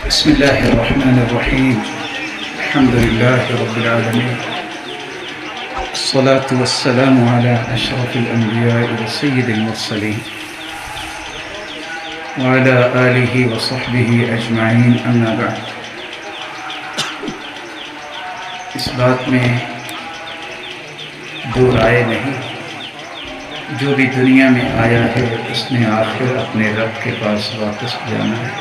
بسم الله الرحمن الرحيم. الحمد لله رب العالمين، الصلاة والسلام على أشرف الأنبياء وسيد المرسلين وعلى آله وصحبه أجمعين، أما بعد. اس بات میں دو رائے نہیں، جو بھی دنیا میں آیا ہے اس نے آخر اپنے رب کے پاس واپس جانا ہے.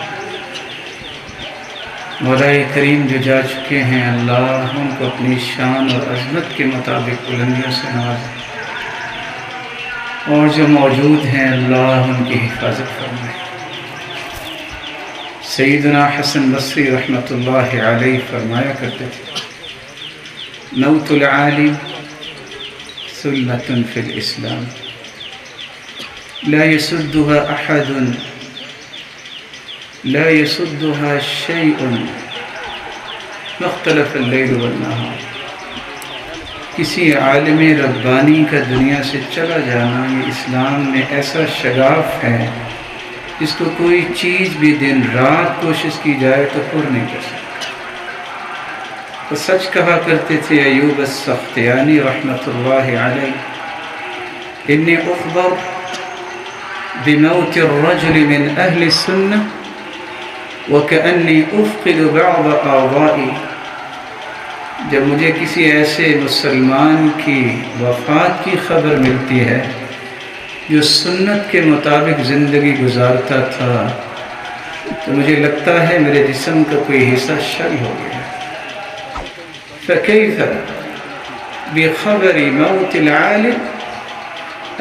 مولا کریم جو جا چکے ہیں، اللہ ان کو اپنی شان اور عظمت کے مطابق بلندیوں سے نوازے، اور جو موجود ہیں اللہ ان کی حفاظت فرمائے. سیدنا حسن بصری رحمۃ اللہ علیہ فرمایا کرتے تھے، موت العالم ثلمۃ فی الاسلام لا يسدها احد لا يسدها شيء مختلف الليل والنهار. کسی عالم ربانی کا دنیا سے چلا جانا یہ اسلام میں ایسا شگاف ہے جس کو کوئی چیز بھی دن رات کوشش کی جائے تو پور نہیں کر سکتی. تو سچ کہا کرتے تھے ایوب السختیانی رحمۃ اللہ علیہ، انی اخبر بموت الرجل من اہل السنہ وَكَأَنِّي أُفْقِدُ بَعْضَ أَعْضَائِي. جب مجھے کسی ایسے مسلمان کی وفات کی خبر ملتی ہے جو سنت کے مطابق زندگی گزارتا تھا، تو مجھے لگتا ہے میرے جسم کا کوئی حصہ شل ہو گیا. فَكَيْفَ بِخَبَرِ مَوْتِ الْعَالِمِ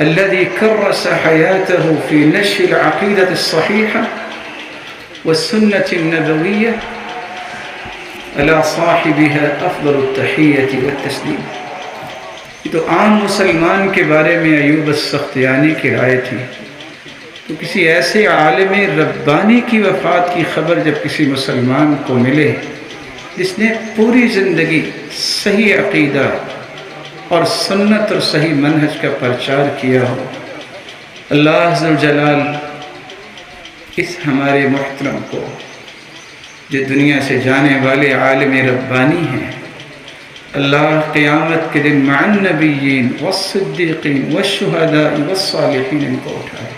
الَّذِي كَرَّسَ حَيَاتَهُ فِي نَشْرِ الْعَقِيدَةِ الصَّحِيحَةِ والسنة النبوية على صاحبها أفضل التحية والتسليم. یہ تو عام مسلمان کے بارے میں ایوب السختیانی کی رائے تھی. تو کسی ایسے عالم ربانی کی وفات کی خبر جب کسی مسلمان کو ملے جس نے پوری زندگی صحیح عقیدہ اور سنت اور صحیح منہج کا پرچار کیا ہو، اللہ عز و جلال اس ہمارے محترم کو جو دنیا سے جانے والے عالم ربانی ہیں، اللہ قیامت کے دن مع النبیین والصدیقین والشہداء والصالحین ان کو اٹھائے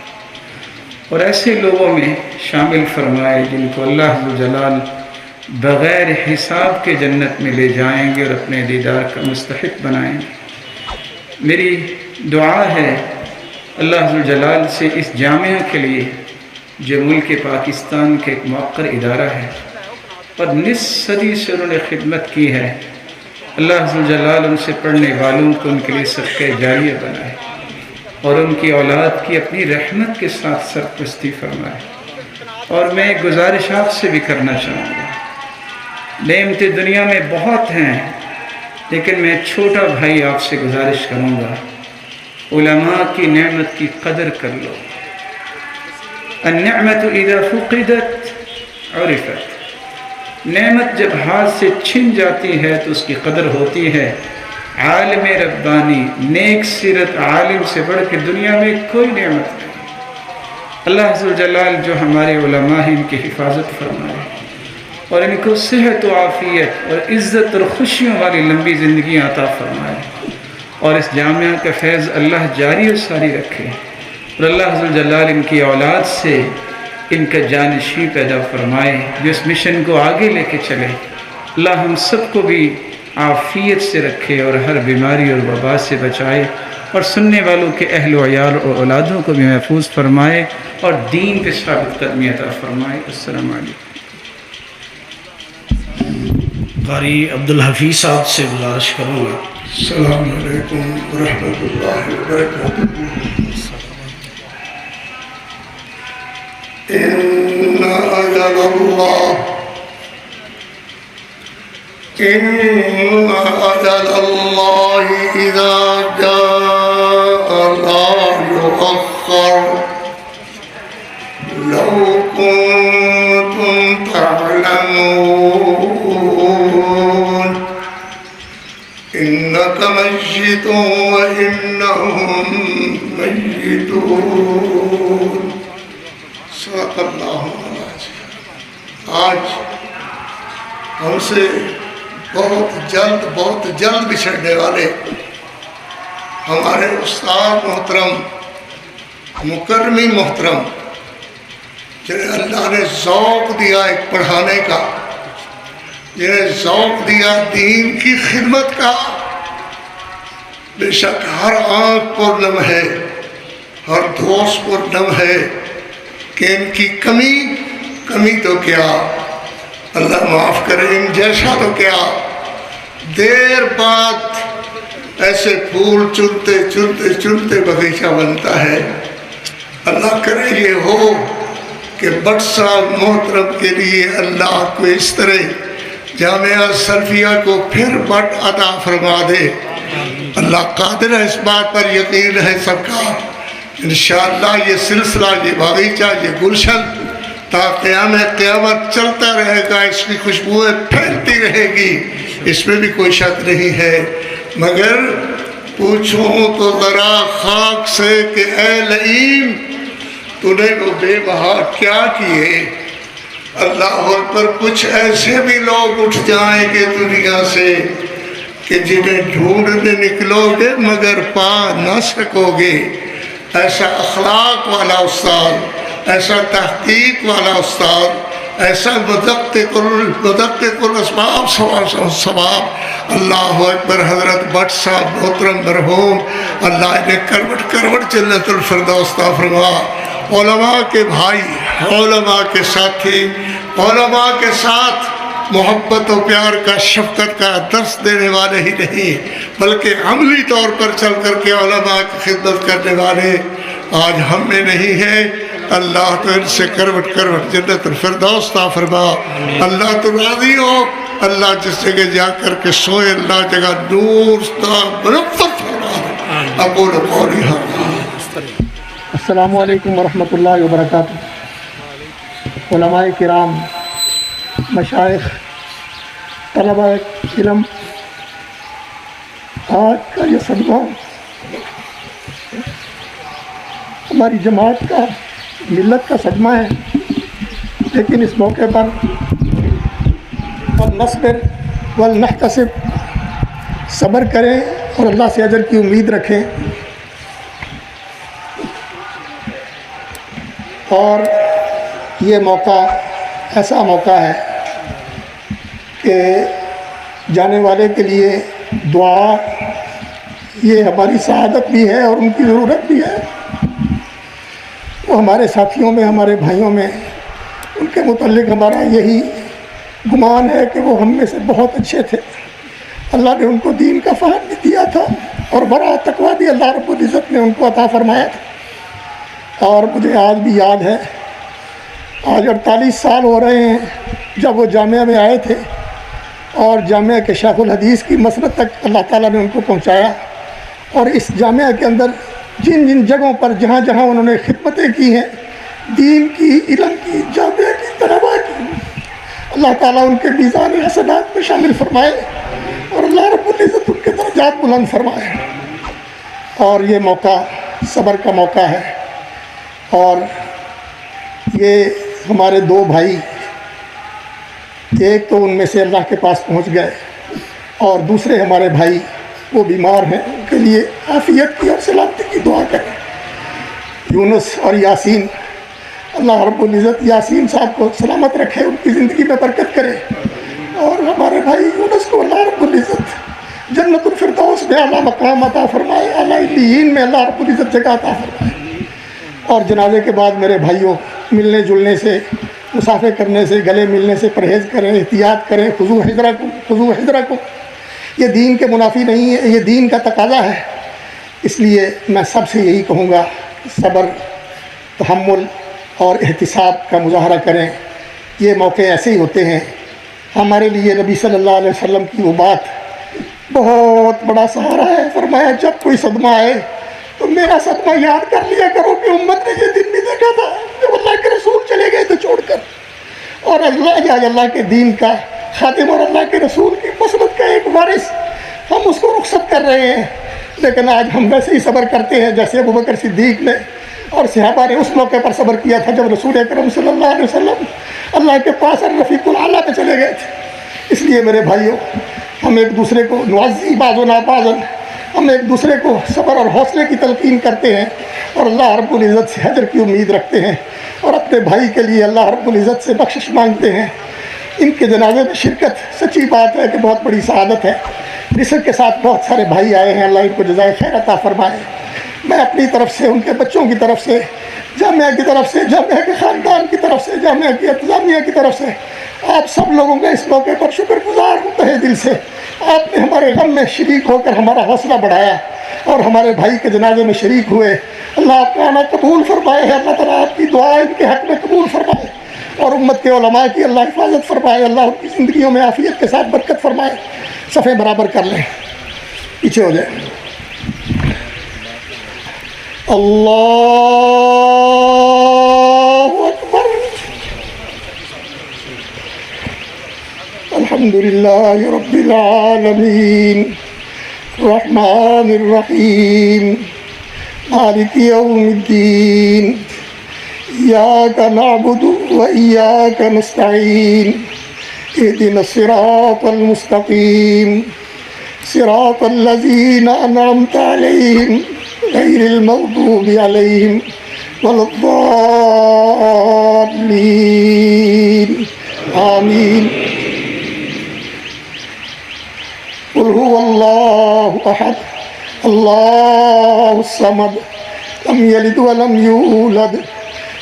اور ایسے لوگوں میں شامل فرمائے جن کو اللہ عز و جلال بغیر حساب کے جنت میں لے جائیں گے اور اپنے دیدار کا مستحق بنائیں گے. میری دعا ہے اللہ عز و جلال سے اس جامعہ کے لیے جو ملک پاکستان کے ایک موقر ادارہ ہے اور نصف صدی سے انہوں نے خدمت کی ہے، اللہ عز و جلال ان سے پڑھنے والوں کو ان کے لیے صدقہ جاریہ بنائے اور ان کی اولاد کی اپنی رحمت کے ساتھ سرپرستی فرمائے. اور میں ایک گزارش آپ سے بھی کرنا چاہوں گا. نعمتیں دنیا میں بہت ہیں، لیکن میں چھوٹا بھائی آپ سے گزارش کروں گا، علماء کی نعمت کی قدر کر لو. النعمت اذا فقدت عرفت. نعمت جب ہاتھ سے چھن جاتی ہے تو اس کی قدر ہوتی ہے. عالم ربانی، نیک سیرت عالم سے بڑھ کے دنیا میں کوئی نعمت نہیں. اللہ عز و جلال جو ہمارے علماء ہیں ان کی حفاظت فرمائے اور ان کو صحت و عافیت اور عزت اور خوشیوں والی لمبی زندگی عطا فرمائے، اور اس جامعہ کا فیض اللہ جاری و ساری رکھے، اور اللہ عز و جلال ان کی اولاد سے ان کا جانشین پیدا فرمائے جو اس مشن کو آگے لے کے چلے. اللہ ہم سب کو بھی عافیت سے رکھے اور ہر بیماری اور وبا سے بچائے، اور سننے والوں کے اہل و عیال اور اولادوں کو بھی محفوظ فرمائے اور دین پہ ثابت قدمی عطا فرمائے. السلام علیکم. قاری عبدالحفیظ صاحب سے گزارش کروں گا. السلام علیکم ورحمۃ اللہ وبرکاتہ. إن أجل الله إذا جاء لا يؤخر. لو كنتم تعلمون إنك ميت وإنهم ميتون. صدق اللہ العظیم. آج ہم سے بہت جلد بچھڑنے والے ہمارے استاد محترم، مکرمی محترم، جنہیں اللہ نے ذوق دیا ایک پڑھانے کا، جنہیں ذوق دیا دین کی خدمت کا، بے شک ہر آنکھ پر نم ہے، ہر دوست پر نم ہے کہ ان کی کمی تو کیا، اللہ معاف کرے، ان جیسا تو کیا، دیر بعد ایسے پھول چنتے بغیچہ بنتا ہے۔ اللہ کرے یہ ہو کہ بٹ صاحب محترم کے لیے اللہ کو اس طرح جامعہ سلفیہ کو پھر بٹ عطا فرما دے۔ اللہ قادر ہے، اس بات پر یقین ہے سب کا۔ انشاءاللہ یہ سلسلہ، یہ باغیچہ، یہ گلشن تا قیامت چلتا رہے گا، اس کی خوشبوئیں پھیلتی رہے گی، اس میں بھی کوئی شک نہیں ہے۔ مگر پوچھوں تو ذرا خاک سے کہ اے لئیم، تو نے وہ بے بہا کیا کیے؟ اللہ پر کچھ ایسے بھی لوگ اٹھ جائیں گے دنیا سے کہ جنہیں ڈھونڈنے نکلو گے مگر پا نہ سکو گے۔ ایسا اخلاق والا استاد، ایسا تحقیق والا استاد، ایسا مدقق الاسباب ثواب، اللہ اکبر، حضرت بٹ صاحب محترم مرحوم، اللہ انہیں کروٹ جنت الفردوس عطا فرما۔ علماء کے بھائی، علماء کے ساتھی، علماء کے ساتھ محبت و پیار کا، شفقت کا درس دینے والے ہی نہیں بلکہ عملی طور پر چل کر کے علماء کی خدمت کرنے والے آج ہم میں نہیں ہیں۔ اللہ تو ان سے کروٹ جنت الفردوس عطا فرما۔ اللہ تو راضی ہو، اللہ جس جگہ جا کر کے سوئے اللہ جگہ نور منفر فرما۔ اقول قولی ھذا۔ السلام علیکم ورحمۃ اللہ وبرکاتہ۔ علماء کرام، مشائخ، طلباء علم، آج کا یہ صدمہ ہماری جماعت کا، ملت کا صدمہ ہے، لیکن اس موقع پر وَلْنَصْبِرْ وَلْنَحْتَسِبْ، صبر کریں اور اللہ سے اجر کی امید رکھیں۔ اور یہ موقع ایسا موقع ہے کہ جانے والے کے لیے دعا یہ ہماری سعادت بھی ہے اور ان کی ضرورت بھی ہے۔ وہ ہمارے ساتھیوں میں، ہمارے بھائیوں میں، ان کے متعلق ہمارا یہی گمان ہے کہ وہ ہم میں سے بہت اچھے تھے۔ اللہ نے ان کو دین کا فہم بھی دیا تھا اور بڑا تقویٰ بھی اللہ رب العزت نے ان کو عطا فرمایا تھا۔ اور مجھے آج بھی یاد ہے، آج 48 سال ہو رہے ہیں جب وہ جامعہ میں آئے تھے اور جامعہ کے شیخ الحدیث کی مسند تک اللہ تعالیٰ نے ان کو پہنچایا۔ اور اس جامعہ کے اندر جن جن جگہوں پر جہاں جہاں انہوں نے خدمتیں کی ہیں، دین کی، علم کی، جامعہ کی، طلباء کی، اللہ تعالیٰ ان کے میزان حسنات میں شامل فرمائے اور اللہ رب العزت ان کے درجات بلند فرمائے۔ اور یہ موقع صبر کا موقع ہے، اور یہ ہمارے دو بھائی، ایک تو ان میں سے اللہ کے پاس پہنچ گئے اور دوسرے ہمارے بھائی وہ بیمار ہیں، ان کے لیے عافیت کی اور سلامتی کی دعا کریں۔ یونس اور یاسین، اللہ رب العزت یاسین صاحب کو سلامت رکھے، ان کی زندگی میں برکت کرے، اور ہمارے بھائی یونس کو اللہ رب العزت جنت الفردوس میں اعلیٰ مقام عطا فرمائے، اعلیٰ علیین میں اللہ رب العزت جگہ عطا فرمائے۔ اور جنازے کے بعد میرے بھائیوں، ملنے جلنے سے، مسافے کرنے سے، گلے ملنے سے پرہیز کریں، احتیاط کریں، خضوع حذرکم، یہ دین کے منافی نہیں ہے، یہ دین کا تقاضا ہے۔ اس لیے میں سب سے یہی کہوں گا کہ صبر، تحمل اور احتساب کا مظاہرہ کریں۔ یہ موقع ایسے ہی ہوتے ہیں۔ ہمارے لیے نبی صلی اللہ علیہ وسلم کی وہ بات بہت بڑا سہارا ہے۔ فرمایا جب کوئی صدمہ آئے تو میرا صدمہ یاد کر لیا کرو کہ امت نے یہ دن بھی دیکھا تھا جب اللہ کے رسول چلے گئے تو چھوڑ کر، اور اللہ کے دین کا خادم اور اللہ کے رسول کی مسند کا ایک وارث، ہم اس کو رخصت کر رہے ہیں۔ لیکن آج ہم ویسے ہی صبر کرتے ہیں جیسے ابوبکر صدیق نے اور صحابہ نے اس موقع پر صبر کیا تھا جب رسول اکرم صلی اللہ علیہ وسلم اللہ کے پاس رفیق الاعلیٰ پہ چلے گئے تھے۔ اس لیے میرے بھائیوں، ہم ایک دوسرے کو نعزی بعض و نابازن، ہم ایک دوسرے کو صبر اور حوصلے کی تلقین کرتے ہیں اور اللہ رب العزت سے اجر کی امید رکھتے ہیں، اور اپنے بھائی کے لیے اللہ رب العزت سے بخشش مانگتے ہیں۔ ان کے جنازے میں شرکت سچی بات ہے کہ بہت بڑی سعادت ہے۔ رزق کے ساتھ بہت سارے بھائی آئے ہیں، اللہ ان کو جزائے خیر عطا فرمائے۔ میں اپنی طرف سے، ان کے بچوں کی طرف سے، جامعہ کی طرف سے، جامعہ کے خاندان کی طرف سے، جامعہ کی انتظامیہ کی طرف سے آپ سب لوگوں کا اس موقع پر شکر گزار ہوں تہہ دل سے۔ آپ نے ہمارے غم میں شریک ہو کر ہمارا حوصلہ بڑھایا اور ہمارے بھائی کے جنازے میں شریک ہوئے۔ اللہ آپ کا آنا قبول فرمائے ہے، اللہ تعالیٰ آپ کی دعا ان کے حق میں قبول فرمائے، اور امت کے علماء کی اللہ حفاظت فرمائے، اللہ ان کی زندگیوں میں عافیت کے ساتھ برکت فرمائے۔ صفحے برابر کر لیں، پیچھے ہو جائیں۔ اللہ اکبر، الحمدللہ رب العالمین، الرحمن الرحیم، مالک یوم الدین، ایاک نعبد و ایاک نستعین، اہدنا الصراط المستقیم، صراط الذین انعمت علیہم غیر المغضوب علیہم ولا الضالین، آمین۔ قل هو اللہ احد اللہ الصمد لم یلد ولم یولد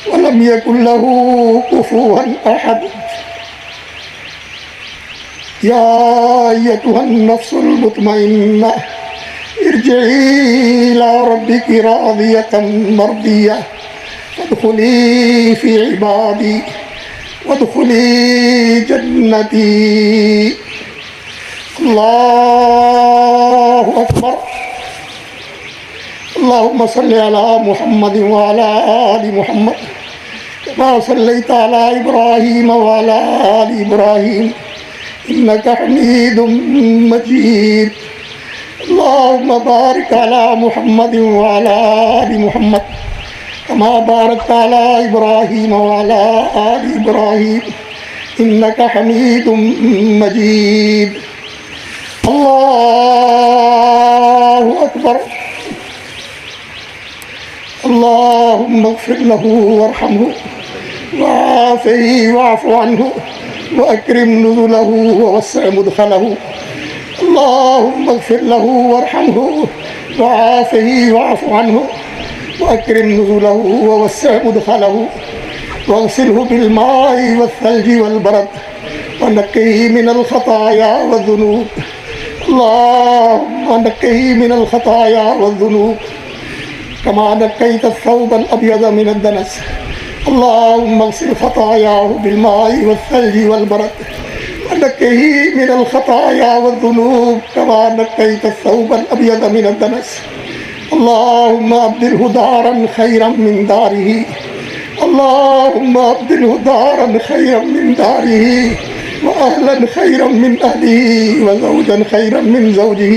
ولم یکن له کفوا احد۔ یا ایتها النفس المطمئنہ ارجعی الی ربک راضیۃ مرضیہ فادخلی فی عبادی وادخلی جنتی۔ اللہ اکبر، اللہم صلی علی محمد وعلی آل محمد کما صلیت علی ابراہیم وعلی آل ابراہیم انک حمید مجید۔ اللہم بارک علی محمد وعلی آل محمد کما بارکت علی ابراہیم وعلی آل ابراہیم انک حمید مجید۔ اللہ اکبر، اللہم اغفر له وارحمه وعافه واعف عنه واکرم نزله ووسع مدخله۔ اللہم اغفر له وارحمه وعافه واعف عنه واکرم نزله ووسع مدخله واغسله بالماء والثلج والبرد ونقه من الخطايا والذنوب۔ اللهم نقه من الخطايا والذنوب كما نقيت الثوب الأبيض من الدنس۔ اللهم اغسل خطاياه بالماء والثلج والبرد ونقه من الخطايا والذنوب كما نقيت الثوب الأبيض من الدنس۔ اللهم أبدله دارا خيرا من داره، اللهم أبدله دارا خيرا من داره، وأهلا خيرا من أهله، وزوجا خيرا من زوجه،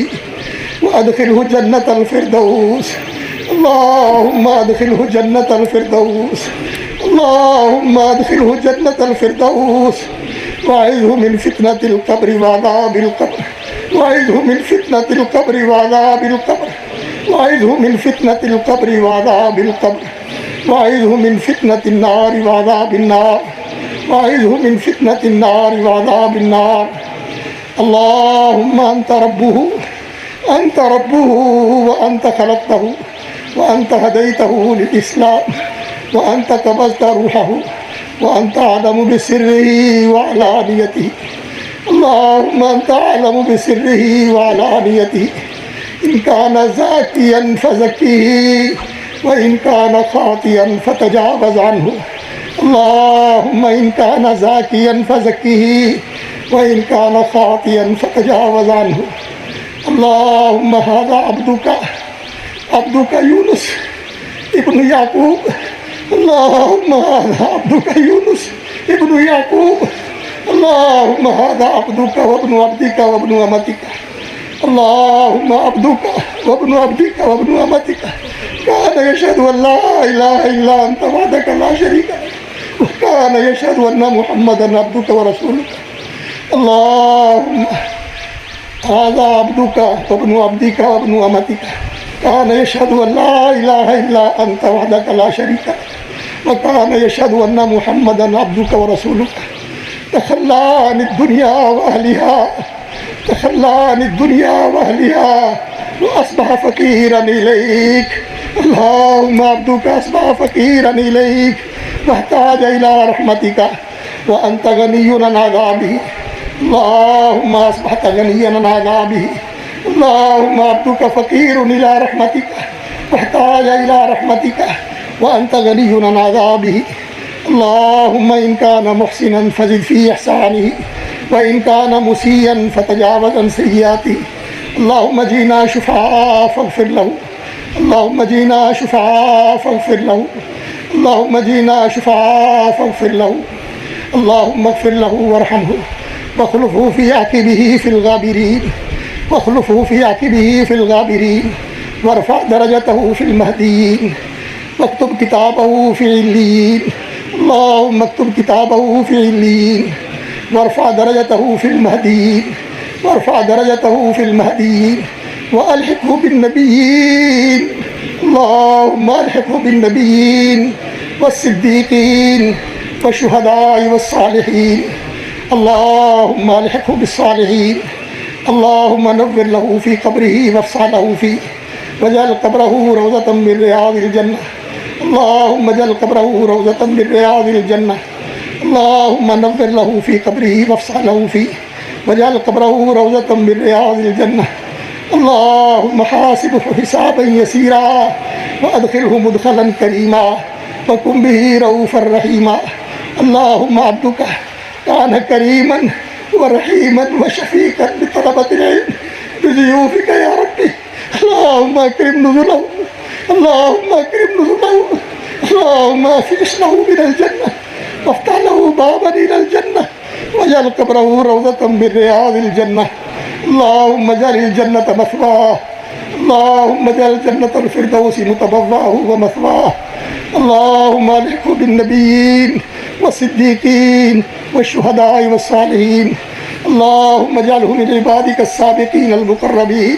وأدخله جنة الفردوس۔ اللهم أدخله جنة الفردوس، اللهم أدخله جنة الفردوس، وأعذه من فتنة القبر وعذاب القبر، وأعذه من فتنة القبر وعذاب القبر، وأعذه من فتنة القبر وعذاب القبر، وأعذه من فتنة النار وعذاب النار، وأعذه من فتنة النار وعذاب النار۔ اللهم أنت ربه، أنت ربه وأنت خلقته، وأنت هديته للإسلام، وأنت قبضت روحه، وأنت أعلم بسره وعلانيته۔ اللهم أنت أعلم بسره وعلانيته، إن كان زاكيا فزكيه، وإن كان خاطئا فتجاوز عنه۔ اللهم إن كان زاكيا فزكيه، وإن كان خاطئا فتجاوز عنه۔ اللهم هذا عبدك يونس ابن يعقوب، اللهم هذا عبدك يونس ابن يعقوب، اللهم هذا عبدك وابن عبدك وابن أمتك، اللهم عبدك وابن عبدك وابن أمتك كان يشهد أن لا إله إلا أنت وحدك لا شريك لك، وكان يشهد أن محمدا عبدك ورسولك، اللهم هذا عبدك وابن عبدك وابن أمتك كان يشهد أن لا إله إلا أنت وحدك لا شريك لك وكان يشهد أن محمدا عبدك ورسولك تخلى عن الدنيا وأهلها تخلى عن الدنيا وأهلها وأصبح فقيرا إليك. اللهم عبدك أصبح فقيرا إليك واحتاج إلى رحمتك وأنت غني عن عذابه. اللهم أصبحت غنيا عن عذابه. اللهم عبدك فقير إلى رحمتك واحتاج إلى رحمتك وأنت غني عن عذابه. اللهم إن كان محسنا فزد في إحسانه وإن كان مسيئا فتجاوز عن سيئاته. اللهم جئنا شفعاء فاغفر له. اللهم جئنا شفعاء فاغفر له. اللهم جئنا شفعاء فاغفر له. اللهم اغفر له وارحمه واخلفه في عقبه في الغابرين واخلفه في عقبه في الغابرين وارفع درجته في المهديين واكتب كتابه في عليين. اللهم اكتب كتابه في عليين وارفع درجته في المهديين وارفع درجته في المهديين وألحقه بالنبيين. اللهم ألحقه بالنبيين والصديقين والشهداء والصالحين. اللهم ألحقه بالصالحين. اللهم نور له في قبره وافسح له فيه واجعل قبره روضة من رياض الجنة. اللهم اجعل قبره روضة من رياض الجنة. اللهم نور له في قبره وافسح له فيه واجعل قبره روضة من رياض الجنة. اللهم حاسبه حسابا يسيرا وأدخله مدخلا كريما وكن به رؤوفا رحيما. اللهم عبدك كان كريما ورحيما وشفيقا بطلبة العلم بضيوفك يا ربي. اللهم أكرم نزله. اللهم أكرم نزله. اللهم أفرش له من الجنة وافتح له بابا إلى الجنة واجعل قبره روضة من رياض الجنة. اللهم اجعل الجنة مثواه. اللهم اجعل الجنة الفردوس متبواه ومثواه. اللهم ألحقه بالنبيين والصديقين والشهداء والصالحين. اللهم اجعله من عبادك السابقين المقربين.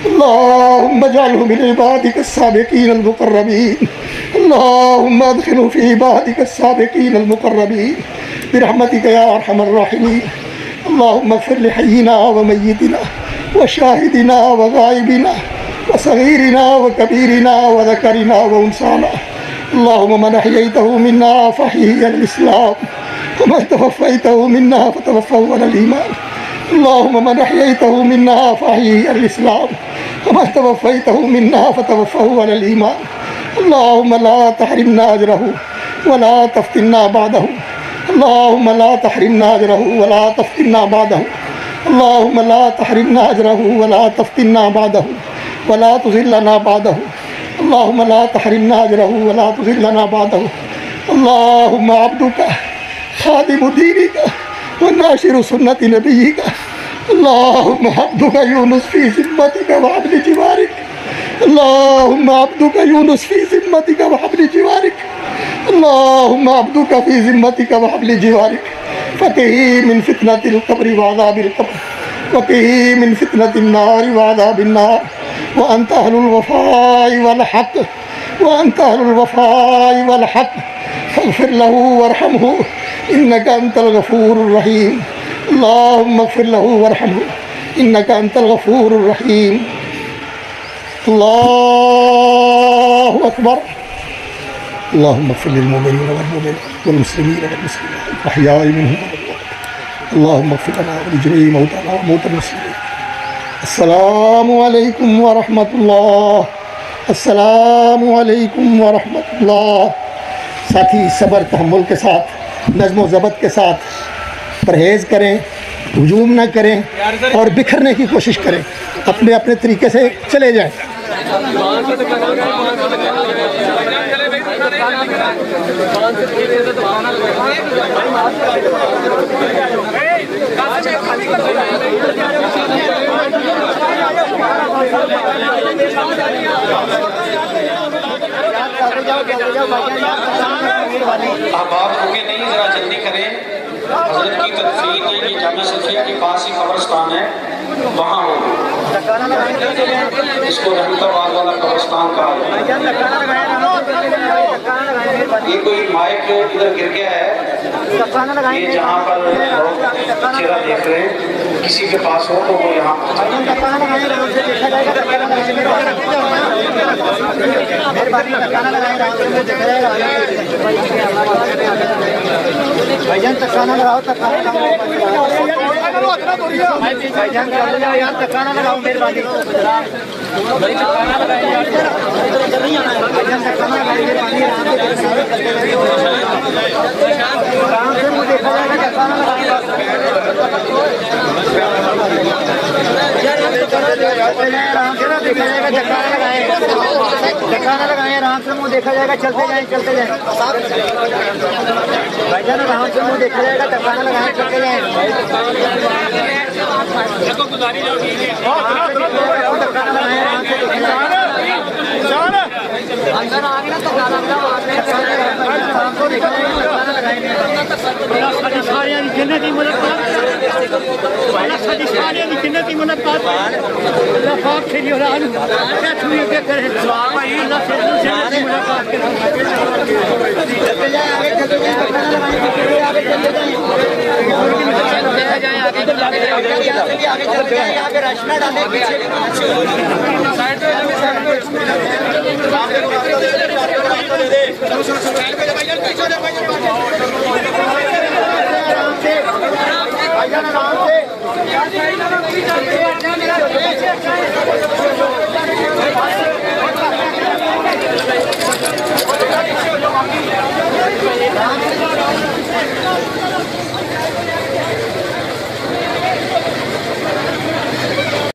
اللهم اجعله من عبادك السابقين المقربين. اللهم ادخله في عبادك السابقين المقربين برحمتك يا أرحم الراحمين. اللهم اغفر لحينا وميتنا وشاهدنا وغائبنا وصغيرنا وكبيرنا وذكرنا وأنثانا. اللهم من أحييته منا فأحيه على الإسلام ومن توفيته منا فتوفه على الإيمان. اللهم من أحييته منا فأحيه على الإسلام ومن توفيته منا فتوفه على الإيمان. اللهم لا تحرمنا أجره ولا تفتنا بعده. اللهم لا تحرمنا أجره ولا تفتنا بعده. اللهم لا تحرمنا أجره ولا تفتنا بعده ولا تذلنا بعده. اللهم لا تحرمنا أجره ولا تذلنا بعده. اللهم عبدك خادم دينك وناشر سنة نبيك. اللهم عبدك يونس في ذمتك وحبل جوارك. اللهم عبدك يونس في ذمتك وحبل جوارك. اللهم عبدك في ذمتك وحبل جوارك. فقه من فتنة القبر وعذاب القبر وقه من فتنة النار وعذاب النار. وأنت أهل الوفاء والحق وأنت أهل الوفاء والحق فاغفر له وارحمه إنك أنت الغفور الرحيم. اللهم اغفر له وارحمه إنك أنت الغفور الرحيم. الله أكبر. اللهم اغفر للمؤمنين والمؤمنات والمسلمين والمسلمات الأحياء منهم والأموات. اللهم اغفر لنا ولجميع موتانا وموتى المسلمين. السلام علیکم ورحمۃ اللہ. السلام علیکم ورحمۃ اللہ. ساتھی صبر تحمل کے ساتھ نظم و ضبط کے ساتھ پرہیز کریں، ہجوم نہ کریں اور بکھرنے کی کوشش کریں. اپنے اپنے طریقے سے چلے جائیں. آپ رکے نہیں، ذرا جلدی کریں. حضرت کی تدفین یہ جامعہ صدیقیہ کے پاس ہی قبرستان ہے، وہاں ہوگی۔ اس کو رحمت آباد والا قبرستان کہا ہے۔ یہ کوئی مائک ادھر گر گیا ہے، یہ جہاں پر لوگ چہرہ دیکھ رہے ہیں، کسی کے پاس ہو تو وہ یہاں بھائی جان تکانا لگاؤ، تکانا لگاؤ، بھائی جان یار تکانا لگاؤ، مہربانی بھائی تکانا لگائیں یار، بھائی جان تکانا لگائیں، مہربانی آرام سے مجھے دیکھا جائے گا، تکانا لگائیں، آرام سے دیکھا جائے گا، تکانا لگائیں، تکانا لگائیں، آرام سے منہ دیکھا جائے گا، چلتے جائیں، چلتے جائیں بھائی جان، آرام سے منہ دیکھا جائے گا، تکانا لگائیں، چلتے جائیں، تکانا لگائیں، آرام سے دیکھا جائے گا، اندر آ گیا تکانا جنتی ملاقات، جنتی ملاقات، اللہ پاک سے کیا چھوئی کے کرے اللہ سے جنتی ملاقات آگے